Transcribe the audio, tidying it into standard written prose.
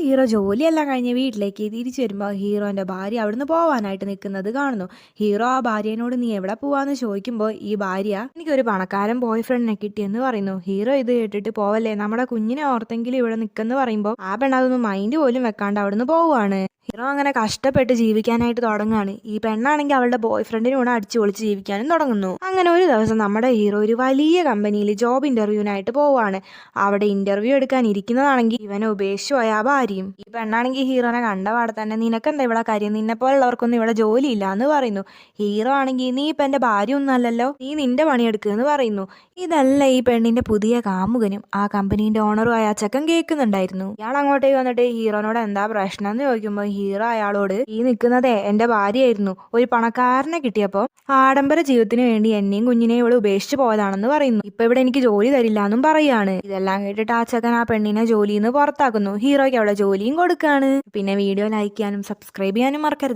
Hero ജോലിയെല്ലാം കഴിഞ്ഞ് വീട്ടിലേക്ക് തിരിച്ചു വരുമ്പോൾ ഹീറോന്റെ ഭാര്യ അവിടുന്ന് പോവാനായിട്ട് നിൽക്കുന്നത് കാണുന്നു. ഹീറോ ആ ഭാര്യനോട് നീ എവിടെ പോവാന്ന് ചോദിക്കുമ്പോൾ ഈ ഭാര്യ എനിക്കൊരു പണക്കാരൻ ബോയ് ഫ്രണ്ടിനെ കിട്ടിയെന്ന് പറയുന്നു. ഹീറോ ഇത് കേട്ടിട്ട് പോവല്ലേ, നമ്മുടെ കുഞ്ഞിനെ ഓർത്തെങ്കിലും ഇവിടെ നിൽക്കെന്ന് പറയുമ്പോൾ ആ പെണ്ണ് അതൊന്നും മൈൻഡ് പോലും വെക്കാണ്ട് അവിടുന്ന് പോവുകയാണ്. ഹീറോ അങ്ങനെ കഷ്ടപ്പെട്ട് ജീവിക്കാനായിട്ട് തുടങ്ങുകയാണ്. ഈ പെണ്ണാണെങ്കിൽ അവളുടെ ബോയ് ഫ്രണ്ടിനെ കൂടെ അടിച്ചു പൊളിച്ച് ജീവിക്കാനും തുടങ്ങുന്നു. അങ്ങനെ ഒരു ദിവസം നമ്മുടെ ഹീറോ ഒരു വലിയ കമ്പനിയിൽ ജോബ് ഇന്റർവ്യൂവിനായിട്ട് പോവുകയാണ്. അവിടെ ഇന്റർവ്യൂ എടുക്കാൻ ഇരിക്കുന്നതാണെങ്കിൽ ഇവനെ ഉപേക്ഷിച്ചു പോയ ആ ഭാര്യയും. ഈ പെണ്ണാണെങ്കിൽ ഹീറോനെ കണ്ടപാടെ തന്നെ നിനക്കെന്താ ഇവിടെ കാര്യം, നിന്നെ പോലുള്ളവർക്കൊന്നും ഇവിടെ ജോലിയില്ല എന്ന് പറയുന്നു. ഹീറോ ആണെങ്കിൽ നീ ഇപ്പം എൻ്റെ ഭാര്യ ഒന്നും അല്ലല്ലോ, നീ നിന്റെ പണിയെടുക്കുക എന്ന് പറയുന്നു. ഇതല്ല ഈ പെണ്ണിന്റെ പുതിയ കാമുകനും ആ കമ്പനീന്റെ ഓണറും ആയ ചെക്കൻ കേൾക്കുന്നുണ്ടായിരുന്നു. ഇയാൾ അങ്ങോട്ടേക്ക് വന്നിട്ട് ഹീറോനോട് എന്താ പ്രശ്നം എന്ന് ചോദിക്കുമ്പോൾ ഹീറോ അയാളോട് ഈ നിൽക്കുന്നതേ എൻ്റെ ഭാര്യയായിരുന്നു, ഒരു പണക്കാരനെ കിട്ടിയപ്പോൾ ആഡംബര ജീവിതത്തിന് വേണ്ടി എന്നെയും കുഞ്ഞിനെയും ഇവിടെ ഉപേക്ഷിച്ച് പോയതാണെന്ന് പറയുന്നു. ഇപ്പൊ ഇവിടെ എനിക്ക് ജോലി തരില്ല എന്നും പറയാണ്. ഇതെല്ലാം കേട്ടിട്ട് ആ ചെക്കൻ ആ പെണ്ണിനെ ജോലിയിൽ നിന്ന് പുറത്താക്കുന്നു. ഹീറോയ്ക്ക് അവിടെ ജോലിയും കൊടുക്കാണ്. പിന്നെ വീഡിയോ ലൈക്ക് ചെയ്യാനും സബ്സ്ക്രൈബ് ചെയ്യാനും മറക്കരുത്.